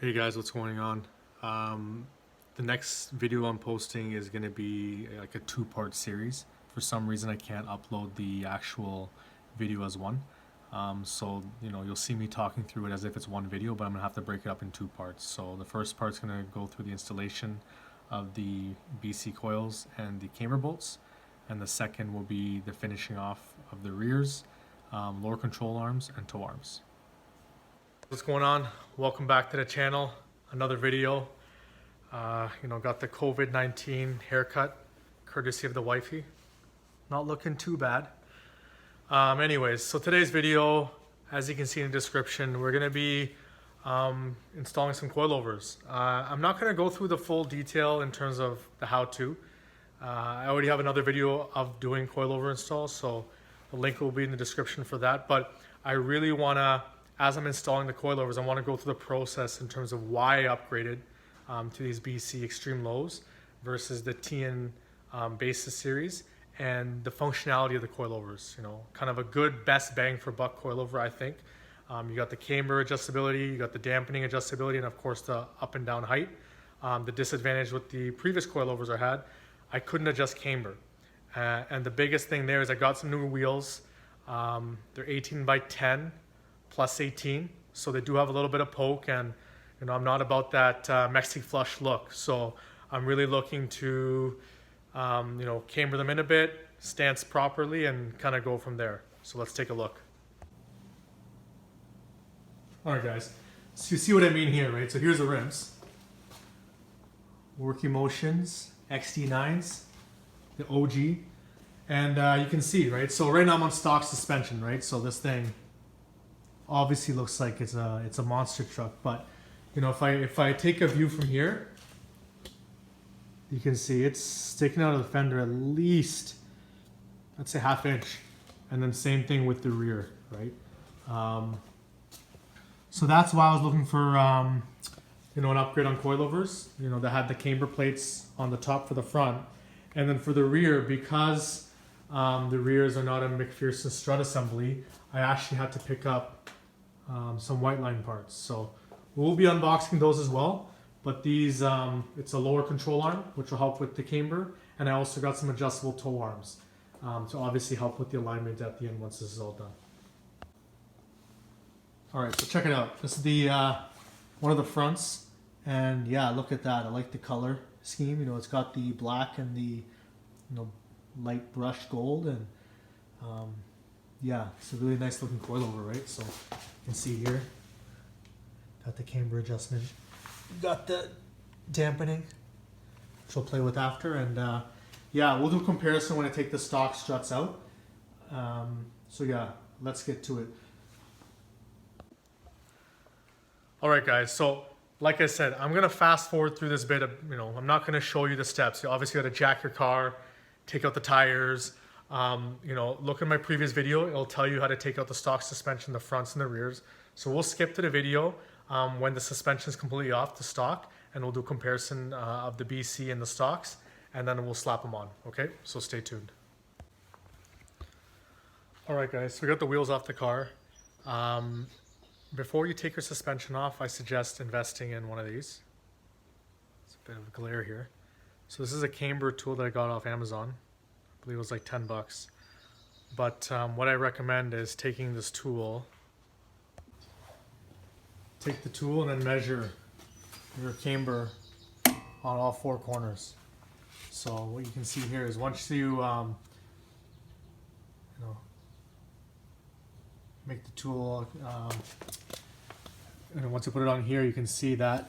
Hey guys, what's going on? The next video I'm posting is going to be like a two-part series. For some reason I can't upload the actual video as one. So you'll see me talking through it as if it's one video, but I'm going to have to break it up in two parts. So the first part's going to go through the installation of the BC coils and the camber bolts, and the second will be the finishing off of the rears, lower control arms, and tow arms. What's going on? Welcome back to the channel. Another video. Got the COVID-19 haircut courtesy of the wifey. Not looking too bad. Anyways, so today's video, as you can see in the description, we're going to be installing some coilovers. I'm not going to go through the full detail in terms of the how-to. I already have another video of doing coilover installs, so the link will be in the description for that. But I really want to, as I'm installing the coilovers, I want to go through the process in terms of why I upgraded to these BC Extreme Lows versus the Tein Basis series, and the functionality of the coilovers. Kind of a good best bang for buck coilover, I think. You got the camber adjustability, you got the dampening adjustability, and of course the up and down height. The disadvantage with the previous coilovers I had, I couldn't adjust camber. And the biggest thing there is I got some new wheels. They're 18 by 10 plus 18, so they do have a little bit of poke, and I'm not about that Mexi flush look, so I'm really looking to camber them in a bit, stance properly, and kind of go from there. So let's take a look. All right guys, so you see what I mean here, right? So here's the rims. Work Emotions XD9s, the OG, and you can see, right? So right now I'm on stock suspension, right? So this thing obviously looks like it's a monster truck, but if I take a view from here, you can see it's sticking out of the fender at least, I'd say half inch, and then same thing with the rear, right? So that's why I was looking for an upgrade on coilovers, that had the camber plates on the top for the front, and then for the rear, because the rears are not a McPherson strut assembly, I actually had to pick up some white line parts. So we'll be unboxing those as well, but these it's a lower control arm which will help with the camber, and I also got some adjustable tow arms to obviously help with the alignment at the end once this is all done. All right, so check it out. This is the one of the fronts, and yeah, look at that. I like the color scheme. It's got the black and the light brushed gold, and yeah, it's a really nice looking coilover, right? So you can see here, got the camber adjustment, got the dampening, which we'll play with after, and yeah, we'll do a comparison when I take the stock struts out. So yeah, let's get to it. All right guys, so like I said, I'm gonna fast forward through this bit of, I'm not gonna show you the steps. You obviously gotta jack your car, take out the tires. Look at my previous video, it'll tell you how to take out the stock suspension, the fronts and the rears. So we'll skip to the video when the suspension is completely off the stock, and we'll do a comparison of the BC and the stocks, and then we'll slap them on, okay? So stay tuned. All right guys, so we got the wheels off the car. Before you take your suspension off, I suggest investing in one of these. It's a bit of a glare here. So this is a camber tool that I got off Amazon. I believe it was like 10 bucks. But what I recommend is taking this tool, take the tool and then measure your camber on all four corners. So what you can see here is once you make the tool, and once you put it on here, you can see that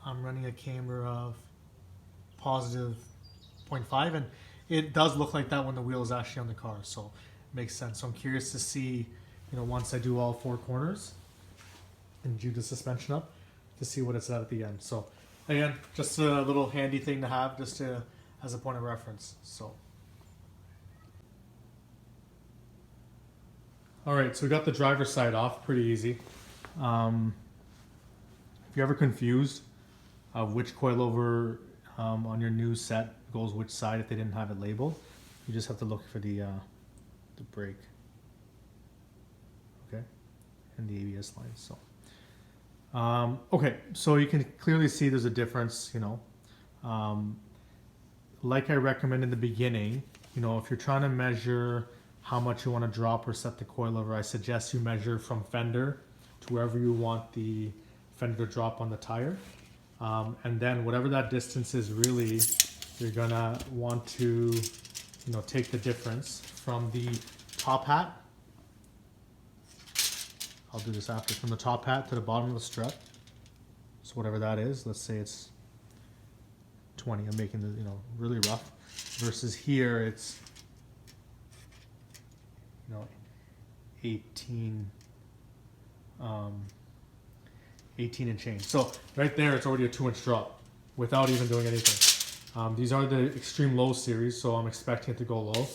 I'm running a camber of positive 0.5, and it does look like that when the wheel is actually on the car, so it makes sense. So I'm curious to see, once I do all four corners and do the suspension up, to see what it's at the end. So again, just a little handy thing to have, just as a point of reference. So all right, so we got the driver's side off, pretty easy. If you're ever confused of which coilover on your new set goes which side, if they didn't have it labeled, you just have to look for the brake, okay, and the ABS lines. So Okay, so you can clearly see there's a difference, you know. Like I recommend in the beginning, you know, if you're trying to measure how much you want to drop or set the coilover, I suggest you measure from fender to wherever you want the fender to drop on the tire. And then whatever that distance is, really, you're gonna want to, you know, take the difference from the top hat. I'll do this after. From the top hat to the bottom of the strut. So whatever that is, let's say it's 20. I'm making the, you know, really rough. Versus here, it's, you know, 18, 18 and change. So right there, it's already a 2-inch drop without even doing anything. These are the extreme low series, so I'm expecting it to go low.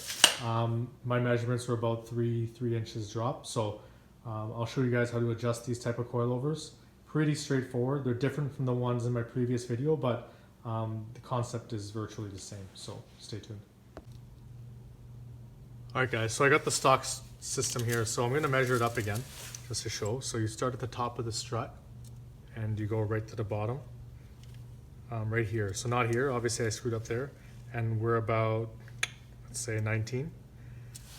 My measurements were about 3 inches drop. So I'll show you guys how to adjust these type of coilovers. Pretty straightforward. They're different from the ones in my previous video, but the concept is virtually the same. So stay tuned. All right, guys. So I got the stock system here. So I'm going to measure it up again, just to show. So you start at the top of the strut, and you go right to the bottom, right here. So not here. Obviously, I screwed up there, and we're about, let's say, 19.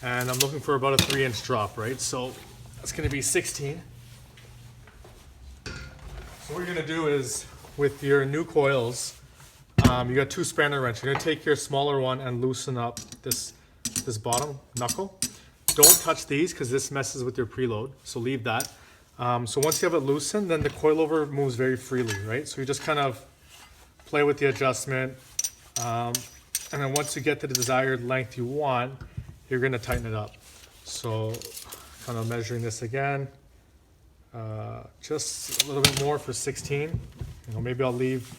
And I'm looking for about a 3-inch drop, right? So that's going to be 16. So what you're going to do is, with your new coils, you got 2 spanner wrenches. You're going to take your smaller one and loosen up this bottom knuckle. Don't touch these because this messes with your preload, so leave that. So once you have it loosened, then the coilover moves very freely, right? So you just kind of play with the adjustment. And then once you get to the desired length you want, you're going to tighten it up. So kind of measuring this again. Just a little bit more for 16. You know, maybe I'll leave,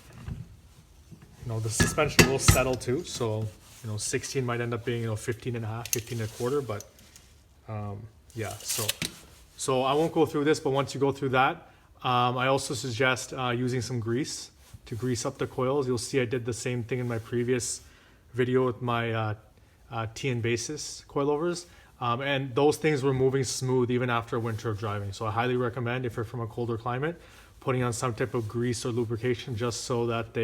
you know, the suspension will settle too. So, you know, 16 might end up being, you know, 15 and a half, 15 and a quarter, but yeah, so I won't go through this, but once you go through that, I also suggest using some grease to grease up the coils. You'll see I did the same thing in my previous video with my Tein basis coilovers. And those things were moving smooth even after a winter of driving. So I highly recommend, if you're from a colder climate, putting on some type of grease or lubrication just so that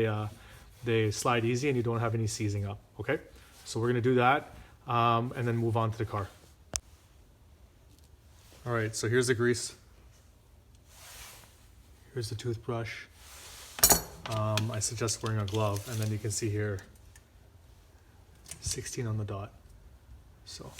they slide easy and you don't have any seizing up. Okay, so we're gonna do that and then move on to the car. All right, so here's the grease. Here's the toothbrush. I suggest wearing a glove, and then you can see here 16 on the dot. So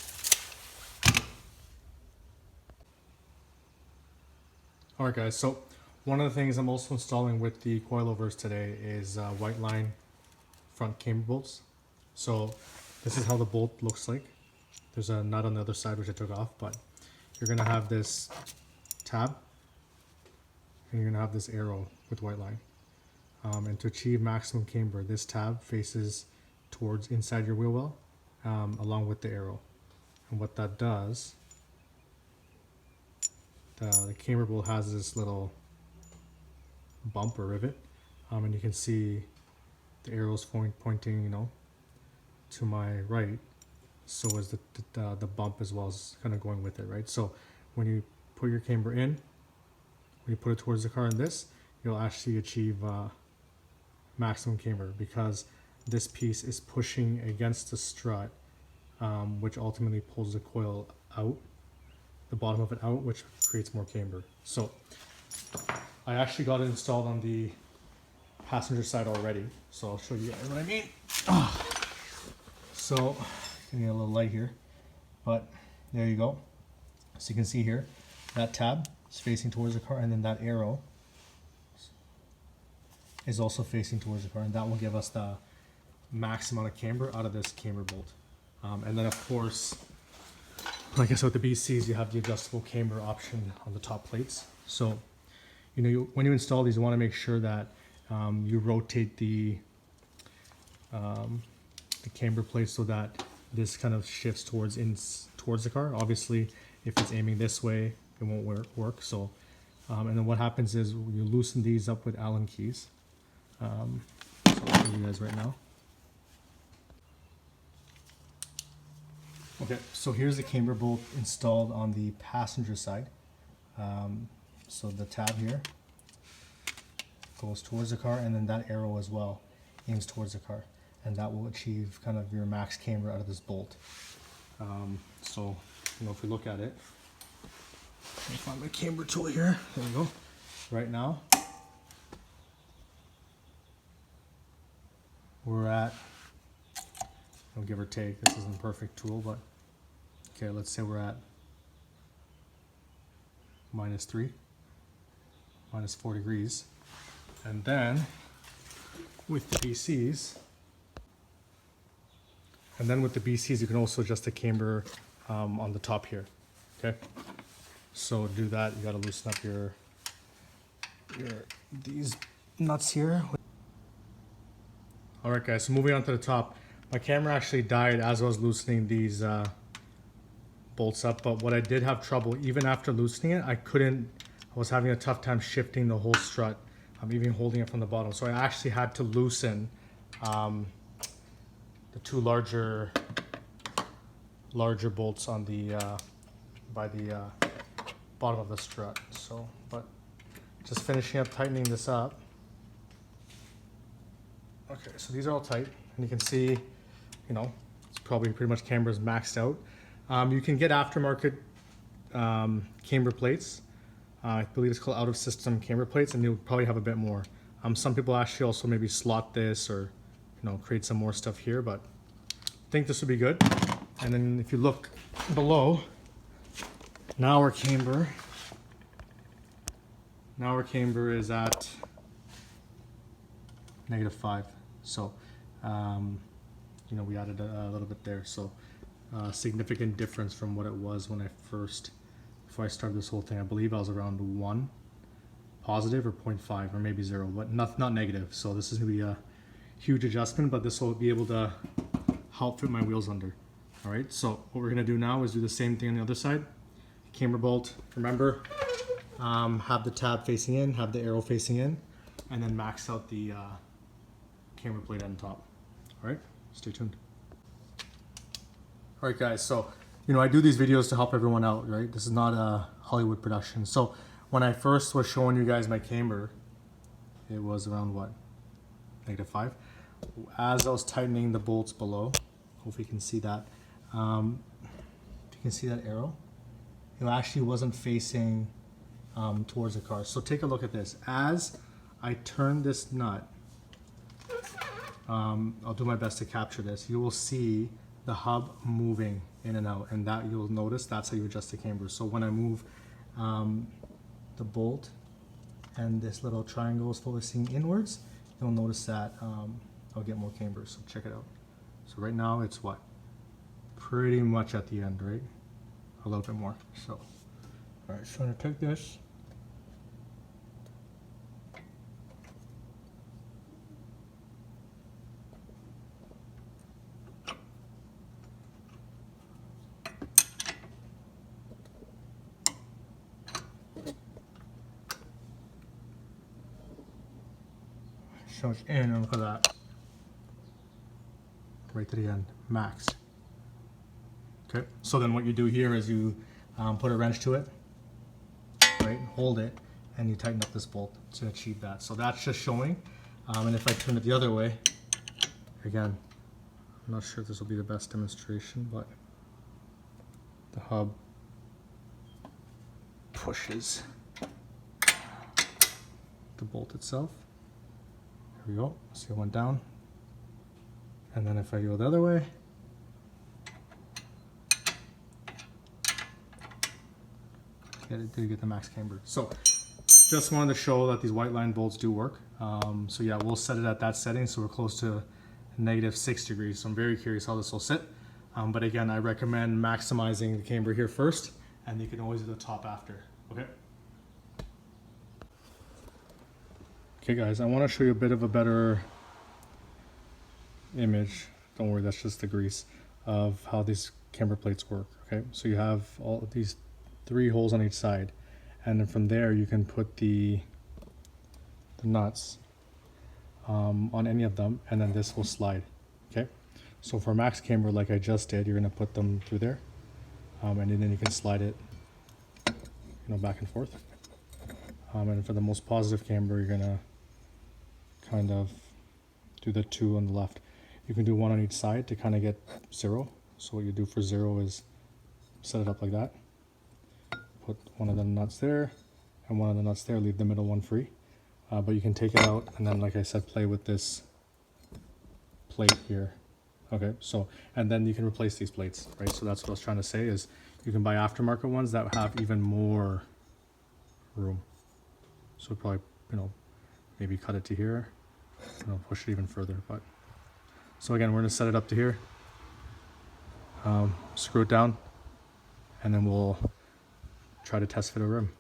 all right, guys, so one of the things I'm also installing with the coilovers today is white line front camber bolts. So this is how the bolt looks like. There's a nut on the other side which I took off, but you're gonna have this tab and you're gonna have this arrow with white line. And to achieve maximum camber, this tab faces towards inside your wheel well, along with the arrow. And what that does, the camber bolt has this little bump or rivet, and you can see the arrows pointing, you know, to my right. So is the bump as well as kind of going with it, right? So when you put your camber in, when you put it towards the car in this, you'll actually achieve maximum camber because this piece is pushing against the strut, which ultimately pulls the coil out, the bottom of it out, which creates more camber. So I actually got it installed on the passenger side already, so I'll show you guys what I mean. So getting a little light here, but there you go. So you can see here that tab is facing towards the car, and then that arrow is also facing towards the car, and that will give us the max amount of camber out of this camber bolt. And then of course, like I said with the BCs, you have the adjustable camber option on the top plates. So you know, when you install these, you want to make sure that you rotate the camber plate so that this kind of shifts towards the car. Obviously, if it's aiming this way, it won't work. So, and then what happens is you loosen these up with Allen keys. So I'll show you guys right now. Okay, so here's the camber bolt installed on the passenger side. So the tab here goes towards the car, and then that arrow as well aims towards the car, and that will achieve kind of your max camber out of this bolt. So, you know, if we look at it, let me find my camber tool here. There we go. Right now, we're at, I'll give or take, this isn't a perfect tool, but okay, let's say we're at -3, -4 degrees. And then with the BCs, you can also adjust the camber on the top here. Okay, so to do that, you got to loosen up these nuts here. All right, guys. So moving on to the top, my camera actually died as I was loosening these bolts up. But what I did have trouble, even after loosening it, I was having a tough time shifting the whole strut. I'm even holding it from the bottom. So I actually had to loosen the two larger bolts on the by the bottom of the strut. So, but just finishing up tightening this up. Okay, so these are all tight, and you can see, you know, it's probably pretty much camber is maxed out. You can get aftermarket camber plates. I believe it's called out-of-system camber plates, and you'll probably have a bit more. Some people actually also maybe slot this or, you know, create some more stuff here, but I think this would be good. And then if you look below, now our camber is at -5. So, you know, we added a little bit there. So, significant difference from what it was when before I started this whole thing. I believe I was around 1 positive or 0.5 or maybe 0, but not negative. So this is gonna be a huge adjustment, but this will be able to help fit my wheels under. All right, so what we're gonna do now is do the same thing on the other side. Camber bolt, remember, have the tab facing in, have the arrow facing in, and then max out the camber plate on top. All right, stay tuned. All right, guys, so, you know, I do these videos to help everyone out, right? This is not a Hollywood production. So when I first was showing you guys my camber, it was around what? -5. As I was tightening the bolts below, hope you can see that. If you can see that arrow, it actually wasn't facing towards the car. So take a look at this. As I turn this nut, I'll do my best to capture this. You will see the hub moving in and out, and that you'll notice that's how you adjust the camber. So when I move the bolt and this little triangle is focusing inwards, you'll notice that I'll get more camber. So check it out. So right now it's what? Pretty much at the end, right? A little bit more. So, all right, so I'm gonna take this. So it's in, and look at that. Right to the end, max. Okay, so then what you do here is you put a wrench to it, right, hold it, and you tighten up this bolt to achieve that. So that's just showing, and if I turn it the other way, again, I'm not sure if this will be the best demonstration, but the hub pushes the bolt itself. There we go, see it went down. And then if I go the other way, get the max camber. So just wanted to show that these white line bolts do work. So yeah, we'll set it at that setting, so we're close to -6 degrees. So I'm very curious how this will sit. But again, I recommend maximizing the camber here first, and you can always do the top after, okay? Okay guys, I want to show you a bit of a better image, don't worry, that's just the grease, of how these camber plates work. Okay, so you have all of these 3 holes on each side, and then from there you can put the nuts on any of them, and then this will slide. Okay, so for max camber, like I just did, you're going to put them through there, and then you can slide it, you know, back and forth. And for the most positive camber, you're going to kind of do the 2 on the left. You can do 1 on each side to kind of get 0. So what you do for 0 is set it up like that. Put one of the nuts there and one of the nuts there, leave the middle one free. But you can take it out and then, like I said, play with this plate here. Okay, so, and then you can replace these plates, right? So that's what I was trying to say, is you can buy aftermarket ones that have even more room. So probably, you know, maybe cut it to here, you know, push it even further. But so again, we're gonna set it up to here, screw it down, and then we'll try to test fit a rim.